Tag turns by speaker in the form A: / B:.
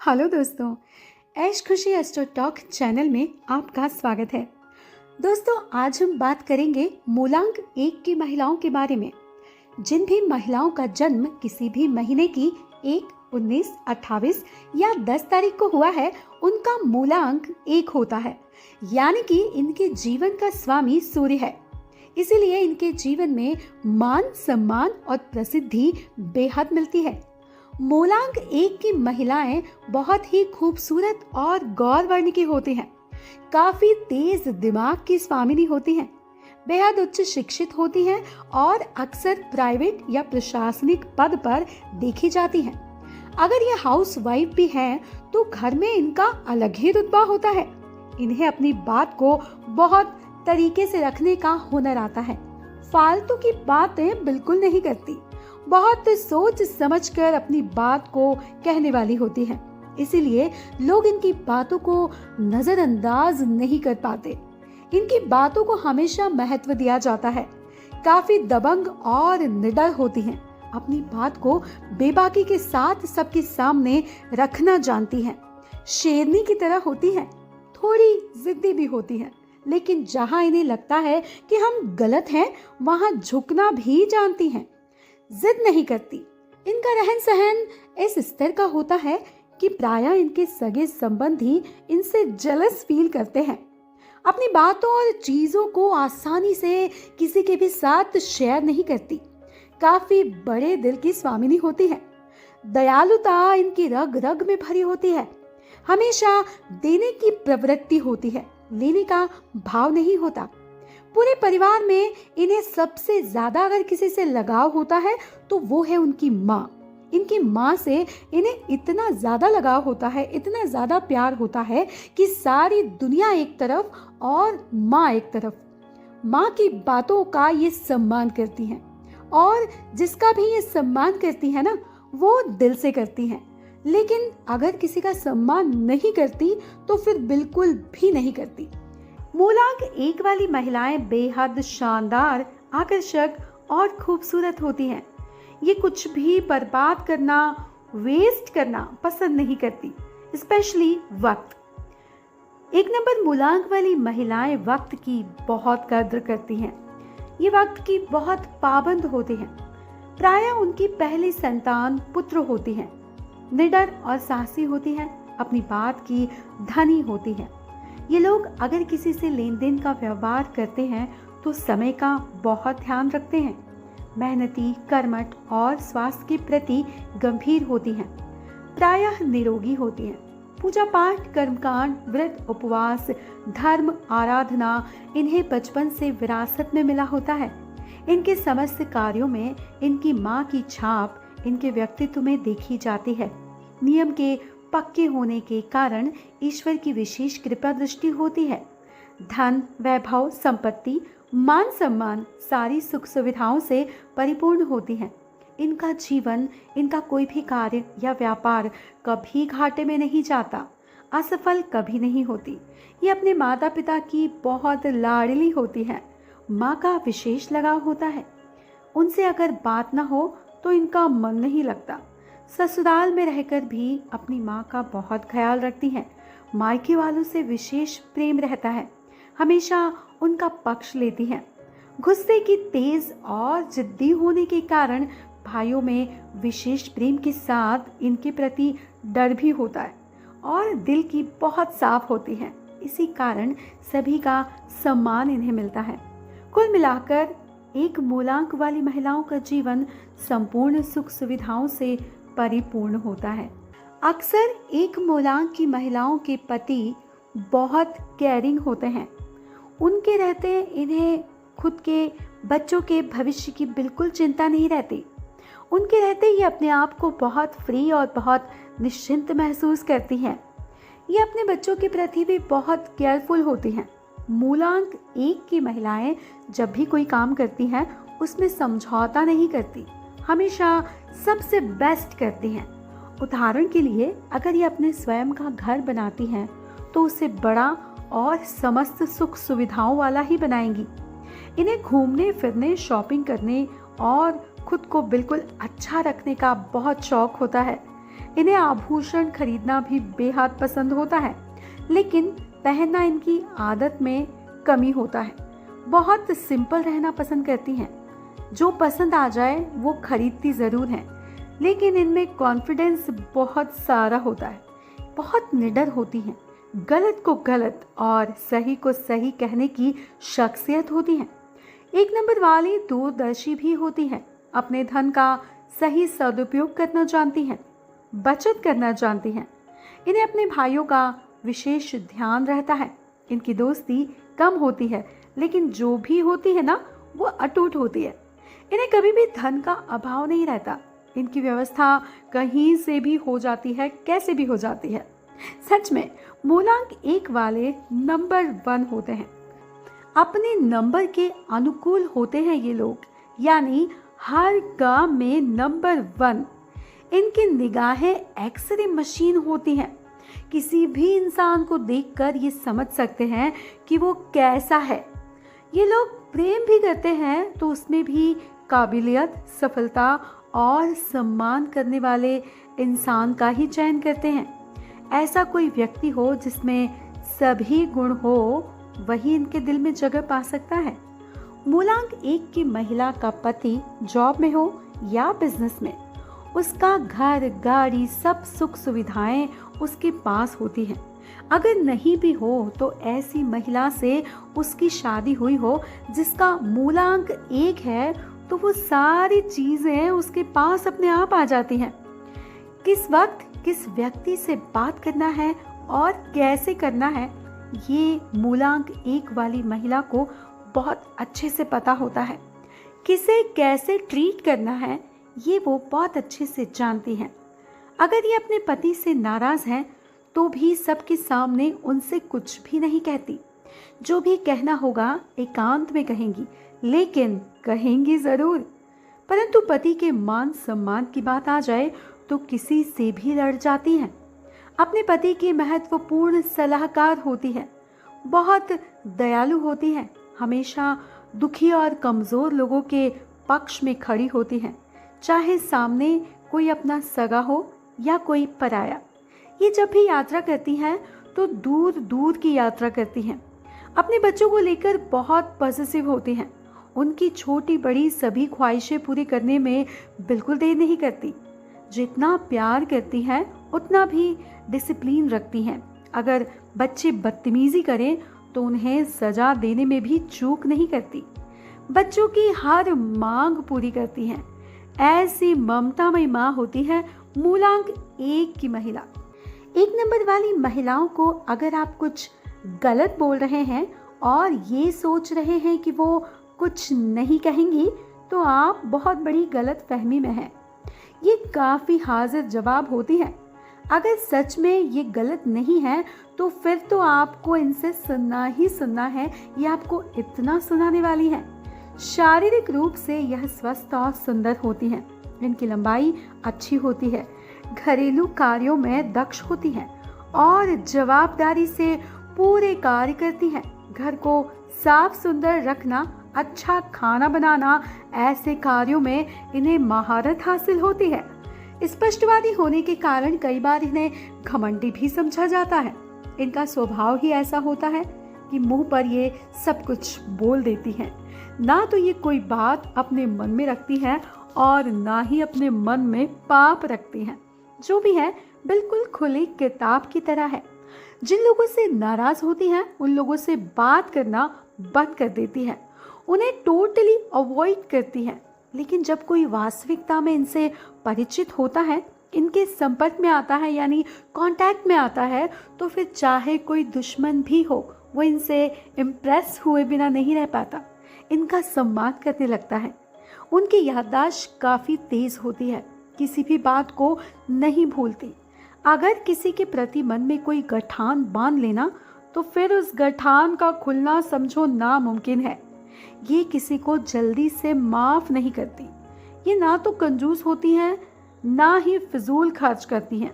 A: Hello दोस्तों, ऐश खुशी astro talk channel में आपका स्वागत है। दोस्तों, आज हम बात करेंगे मूलांक 1 की महिलाओं के बारे में। जिन भी महिलाओं का जन्म किसी भी महीने की 1, 19, 28 या 10 तारीख को हुआ है, उनका मूलांक 1 होता है, यानी कि इनके जीवन का स्वामी सूर्य है। इसीलिए इनके जीवन में मान, सम्मान और प्रसिद्धि बेहद मिलती है। मूलांक 1 की महिलाएं बहुत ही खूबसूरत और गौरवर्ण की होती हैं। काफी तेज दिमाग की स्वामिनी होती हैं, बेहद उच्च शिक्षित होती हैं और अक्सर प्राइवेट या प्रशासनिक पद पर देखी जाती हैं। अगर ये हाउस वाइफ भी हैं, तो घर में इनका अलग ही रुतबा होता है। इन्हें अपनी बात को बहुत तरीके से रखने का हुनर आता है। फालतू की बातें बिल्कुल नहीं करती, बहुत सोच समझकर अपनी बात को कहने वाली होती हैं। इसीलिए लोग इनकी बातों को नजरअंदाज नहीं कर पाते। इनकी बातों को हमेशा महत्व दिया जाता है। काफी दबंग और निडर होती हैं। अपनी बात को बेबाकी के साथ सबके सामने रखना जानती हैं। शेरनी की तरह होती हैं, थोड़ी जिद्दी भी होती हैं, लेकिन जहां इन्हें लगता है कि हम गलत हैं, वहां झुकना भी जानती हैं। जिद नहीं करती। इनका रहन सहन इस स्तर का होता है कि प्रायः इनके सगे संबंधी इनसे जेलस फील करते हैं। अपनी बातों और चीजों को आसानी से किसी के भी साथ शेयर नहीं करती। काफी बड़े दिल की स्वामिनी होती है। दयालुता इनकी रग रग में भरी होती है। हमेशा देने की प्रवृत्ति होती है, लेने का भाव नहीं होता। पूरे परिवार में इन्हें सबसे ज्यादा अगर किसी से लगाव होता है तो वो है उनकी माँ। इनकी माँ से इन्हें इतना ज्यादा लगाव होता है, इतना ज्यादा प्यार होता है कि सारी दुनिया एक तरफ और माँ एक तरफ। माँ की बातों का ये सम्मान करती हैं, और जिसका भी ये सम्मान करती है ना, वो दिल से करती हैं। लेकिन अगर किसी का सम्मान नहीं करती तो फिर बिल्कुल भी नहीं करती। मूलांक 1 वाली महिलाएं बेहद शानदार, आकर्षक और खूबसूरत होती हैं। ये कुछ भी बर्बाद करना, वेस्ट करना पसंद नहीं करती, स्पेशली वक्त। 1 नंबर मूलांक वाली महिलाएं वक्त की बहुत कद्र करती हैं। ये वक्त की बहुत पाबंद होती हैं। प्रायः उनकी पहली संतान पुत्र होती हैं। निडर और साहसी होती हैं। अपनी बात की धनी होती हैं। ये लोग अगर किसी से लेन देन का व्यवहार करते हैं तो समय का बहुत ध्यान रखते हैं। मेहनती, कर्मठ और स्वास्थ्य के प्रति गंभीर होती हैं। प्रायः निरोगी होती हैं। पूजा पाठ, कर्मकांड, व्रत, उपवास, धर्म, आराधना इन्हें बचपन से विरासत में मिला होता है। इनके समस्त कार्यों में इनकी माँ की छाप इनके व्यक्तित्व में देखी जाती है। नियम के पक्के होने के कारण ईश्वर की विशेष कृपा दृष्टि होती है। धन, वैभव, संपत्ति, मान सम्मान सारी सुख सुविधाओं से परिपूर्ण होती हैं। इनका जीवन, इनका कोई भी कार्य या व्यापार कभी घाटे में नहीं जाता, असफल कभी नहीं होती। ये अपने माता पिता की बहुत लाडली होती है। माँ का विशेष लगाव होता है। उनसे अगर बात न हो तो इनका मन नहीं लगता। ससुराल में रहकर भी अपनी माँ का बहुत ख्याल रखती हैं। मायके वालों से विशेष प्रेम रहता है। हमेशा उनका पक्ष लेती हैं। गुस्से की तेज और जिद्दी होने के कारण भाइयों में विशेष प्रेम के साथ इनके प्रति डर भी होता है, और दिल की बहुत साफ होती हैं। इसी कारण सभी का सम्मान इन्हें मिलता है। कुल मिलाकर 1 मूलांक वाली महिलाओं का जीवन संपूर्ण सुख सुविधाओं से परिपूर्ण होता है। अक्सर 1 मूलांक की महिलाओं के पति बहुत केयरिंग होते हैं। उनके रहते इन्हें खुद के बच्चों के भविष्य की बिल्कुल चिंता नहीं रहती। उनके रहते ये अपने आप को बहुत फ्री और बहुत निश्चिंत महसूस करती हैं। ये अपने बच्चों के प्रति भी बहुत केयरफुल होती हैं। मूलांक 1 की महिलाएं जब भी कोई काम करती हैं, उसमें समझौता नहीं करती, हमेशा सबसे बेस्ट करती हैं। उदाहरण के लिए, अगर ये अपने स्वयं का घर बनाती हैं तो उसे बड़ा और समस्त सुख सुविधाओं वाला ही बनाएंगी। इन्हें घूमने फिरने, शॉपिंग करने और खुद को बिल्कुल अच्छा रखने का बहुत शौक होता है। इन्हें आभूषण खरीदना भी बेहद पसंद होता है, लेकिन पहनना इनकी आदत में कमी होता है। बहुत सिंपल रहना पसंद करती हैं। जो पसंद आ जाए वो खरीदती ज़रूर हैं, लेकिन इनमें कॉन्फिडेंस बहुत सारा होता है। बहुत निडर होती हैं। गलत को गलत और सही को सही कहने की शख्सियत होती है। एक नंबर वाली दूरदर्शी भी होती है। अपने धन का सही सदुपयोग करना जानती हैं, बचत करना जानती हैं। इन्हें अपने भाइयों का विशेष ध्यान रहता है। इनकी दोस्ती कम होती है, लेकिन जो भी होती है ना, वो अटूट होती है। इन्हें कभी भी धन का अभाव नहीं रहता। इनकी व्यवस्था कहीं से भी हो जाती है, कैसे भी हो जाती है। सच में मूलांक 1 वाले नंबर 1 होते हैं। अपने नंबर के अनुकूल होते हैं ये लोग, यानी हर काम में नंबर 1। इनकी निगाहें एक्सरे मशीन होती हैं। किसी भी इंसान को देखकर ये समझ सकते हैं कि वो कैसा है। ये लोग प्रेम भी करते हैं तो उसमें भी काबिलियत, सफलता और सम्मान करने वाले इंसान का ही चयन करते हैं। ऐसा कोई व्यक्ति हो जिसमें सभी गुण हो, वही इनके दिल में जगह पा सकता है। मूलांक 1 की महिला का पति जॉब में हो या बिजनेस में, उसका घर, गाड़ी, सब सुख सुविधाएं उसके पास होती हैं। अगर नहीं भी हो तो ऐसी महिला से उसकी शादी हुई हो जिसका मूलांक 1 है, तो वो सारी चीजें उसके पास अपने आप आ जाती हैं। किस वक्त किस व्यक्ति से बात करना है और कैसे करना है, ये मूलांक 1 वाली महिला को बहुत अच्छे से पता होता है। किसे कैसे ट्रीट करना है, ये वो बहुत अच्छे से जानती हैं। अगर ये अपने पति से नाराज हैं तो भी सबके सामने उनसे कुछ भी नहीं कहती। जो भी कहना होगा एकांत में कहेंगी, लेकिन कहेंगी ज़रूर। परंतु पति के मान सम्मान की बात आ जाए तो किसी से भी लड़ जाती हैं। अपने पति की महत्वपूर्ण सलाहकार होती है। बहुत दयालु होती है। हमेशा दुखी और कमज़ोर लोगों के पक्ष में खड़ी होती हैं, चाहे सामने कोई अपना सगा हो या कोई पराया। ये जब भी यात्रा करती हैं तो दूर दूर की यात्रा करती हैं। अपने बच्चों को लेकर बहुत पॉजिटिव होती हैं। उनकी छोटी बड़ी सभी ख्वाहिशें पूरी करने में बिल्कुल देर नहीं करती। जितना प्यार करती हैं उतना भी डिसिप्लिन रखती हैं। अगर बच्चे बदतमीजी करें तो उन्हें सजा देने में भी चूक नहीं करती। बच्चों की हर मांग पूरी करती हैं। ऐसी ममतामयी माँ होती है मूलांक 1 की महिला। 1 नंबर वाली महिलाओं को अगर आप कुछ गलत बोल रहे हैं और ये सोच रहे हैं कि वो कुछ नहीं कहेंगी, तो आप बहुत बड़ी गलत फहमी में हैं। ये काफ़ी हाजिर जवाब होती है। अगर सच में ये गलत नहीं है तो फिर तो आपको इनसे सुनना ही सुनना है। ये आपको इतना सुनाने वाली है। शारीरिक रूप से यह स्वस्थ और सुंदर होती हैं। इनकी लंबाई अच्छी होती है। घरेलू कार्यों में दक्ष होती हैं और जवाबदारी से पूरे कार्य करती हैं। घर को साफ सुंदर रखना, अच्छा खाना बनाना, ऐसे कार्यों में इन्हें महारत हासिल होती है। स्पष्टवादी होने के कारण कई बार इन्हें घमंडी भी समझा जाता है। इनका स्वभाव ही ऐसा होता है कि मुंह पर ये सब कुछ बोल देती हैं। ना तो ये कोई बात अपने मन में रखती हैं और ना ही अपने मन में पाप रखती हैं। जो भी है बिल्कुल खुली किताब की तरह है। जिन लोगों से नाराज होती हैं उन लोगों से बात करना बंद कर देती है। उन्हें टोटली अवॉइड करती हैं। लेकिन जब कोई वास्तविकता में इनसे परिचित होता है, इनके संपर्क में आता है, यानी कांटेक्ट में आता है, तो फिर चाहे कोई दुश्मन भी हो, वो इनसे इम्प्रेस हुए बिना नहीं रह पाता। इनका सम्मान करने लगता है। उनकी याददाश्त काफ़ी तेज़ होती है। किसी भी बात को नहीं भूलती। अगर किसी के प्रति मन में कोई गठान बांध लेना तो फिर उस गठान का खुलना समझो नामुमकिन है। ये किसी को जल्दी से माफ़ नहीं करती। ये ना तो कंजूस होती हैं, ना ही फिजूल खर्च करती हैं।